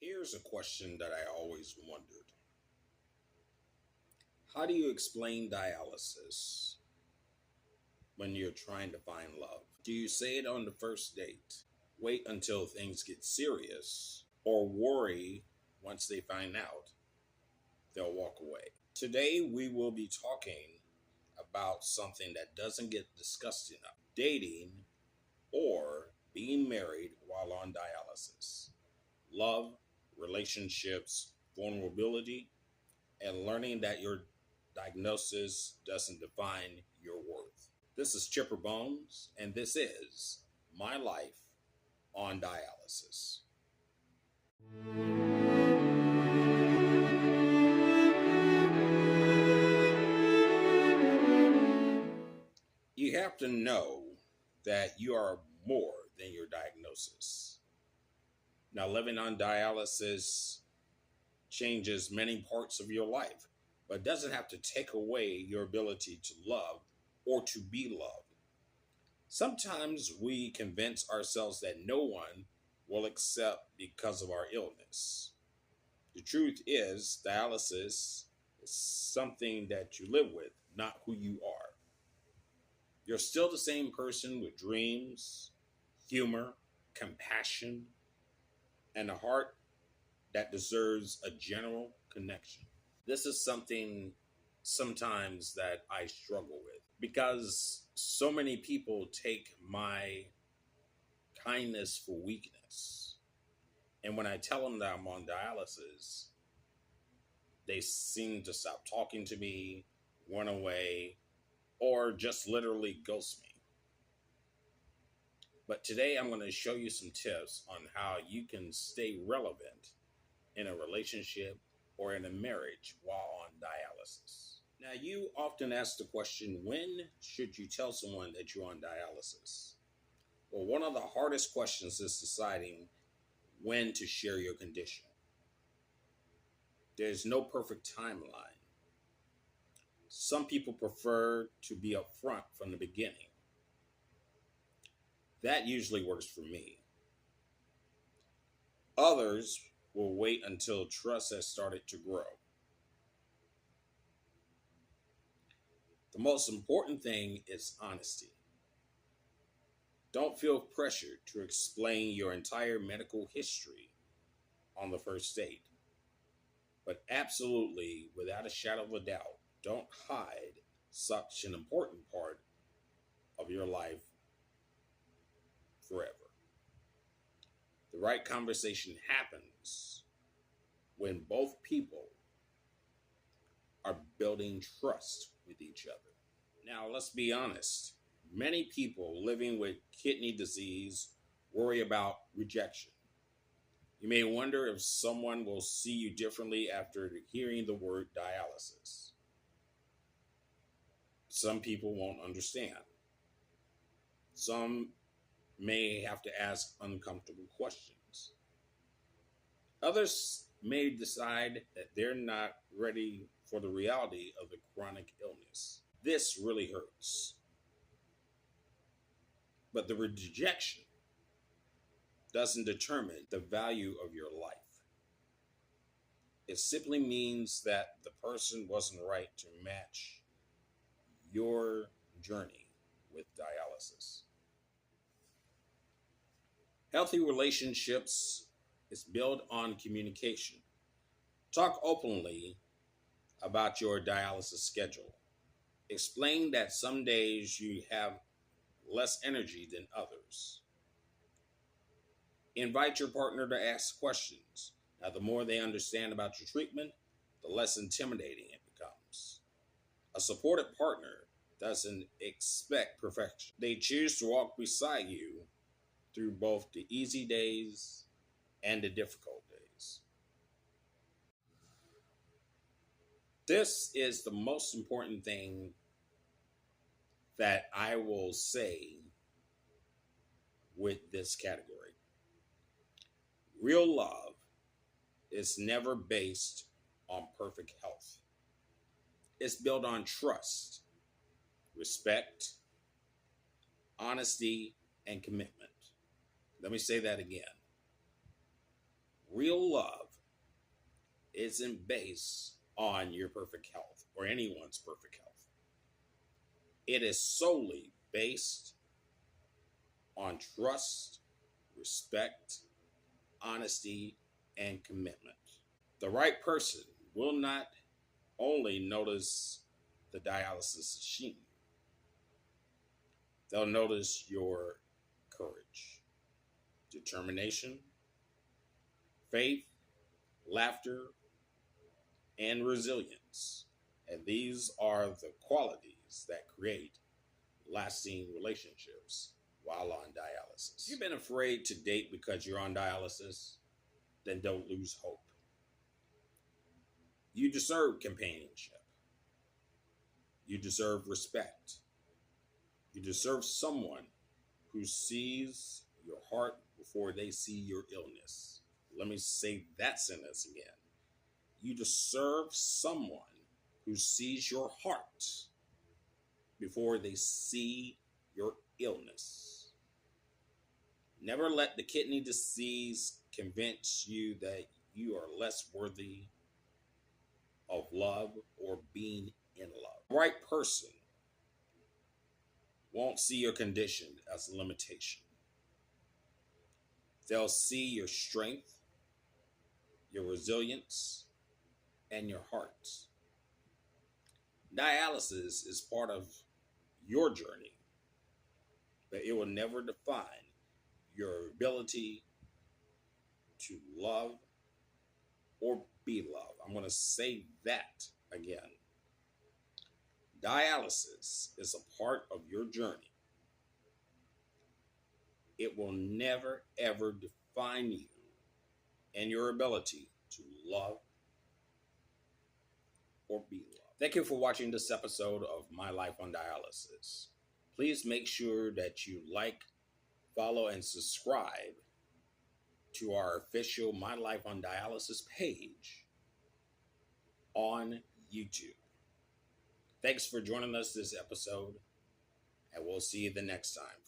Here's a question that I always wondered. How do you explain dialysis when you're trying to find love? Do you say it on the first date? Wait until things get serious? Or worry once they find out they'll walk away? Today we will be talking about something that doesn't get discussed enough: dating or being married while on dialysis. Love, relationships, vulnerability, and learning that your diagnosis doesn't define your worth. This is Chipper Bones, and this is My Life on Dialysis. You have to know that you are more than your diagnosis. Now, living on dialysis changes many parts of your life, but doesn't have to take away your ability to love or to be loved. Sometimes we convince ourselves that no one will accept because of our illness. The truth is, dialysis is something that you live with, not who you are. You're still the same person with dreams, humor, compassion, and a heart that deserves a general connection. This is something sometimes that I struggle with because so many people take my kindness for weakness. And when I tell them that I'm on dialysis, they seem to stop talking to me, run away, or just literally ghost me. But today I'm going to show you some tips on how you can stay relevant in a relationship or in a marriage while on dialysis. Now, you often ask the question, when should you tell someone that you're on dialysis? Well, one of the hardest questions is deciding when to share your condition. There's no perfect timeline. Some people prefer to be upfront from the beginning. That usually works for me. Others will wait until trust has started to grow. The most important thing is honesty. Don't feel pressured to explain your entire medical history on the first date. But absolutely, without a shadow of a doubt, don't hide such an important part of your life forever. The right conversation happens when both people are building trust with each other. Now, let's be honest. Many people living with kidney disease worry about rejection. You may wonder if someone will see you differently after hearing the word dialysis. Some people won't understand. Some may have to ask uncomfortable questions. Others may decide that they're not ready for the reality of the chronic illness. This really hurts. But the rejection doesn't determine the value of your life. It simply means that the person wasn't right to match your journey with dialysis. Healthy relationships is built on communication. Talk openly about your dialysis schedule. Explain that some days you have less energy than others. Invite your partner to ask questions. Now, the more they understand about your treatment, the less intimidating it becomes. A supportive partner doesn't expect perfection. They choose to walk beside you through both the easy days and the difficult days. This is the most important thing that I will say with this category. Real love is never based on perfect health. It's built on trust, respect, honesty, and commitment. Let me say that again. Real love isn't based on your perfect health or anyone's perfect health. It is solely based on trust, respect, honesty, and commitment. The right person will not only notice the dialysis machine, they'll notice your courage, determination, faith, laughter, and resilience. And these are the qualities that create lasting relationships while on dialysis. If you've been afraid to date because you're on dialysis, then don't lose hope. You deserve companionship. You deserve respect. You deserve someone who sees your heart before they see your illness. Let me say that sentence again. You deserve someone who sees your heart before they see your illness. Never let the kidney disease convince you that you are less worthy of love or being in love. The right person won't see your condition as a limitation. They'll see your strength, your resilience, and your heart. Dialysis is part of your journey, but it will never define your ability to love or be loved. I'm going to say that again. Dialysis is a part of your journey. It will never, ever define you and your ability to love or be loved. Thank you for watching this episode of My Life on Dialysis. Please make sure that you like, follow, and subscribe to our official My Life on Dialysis page on YouTube. Thanks for joining us this episode, and we'll see you the next time.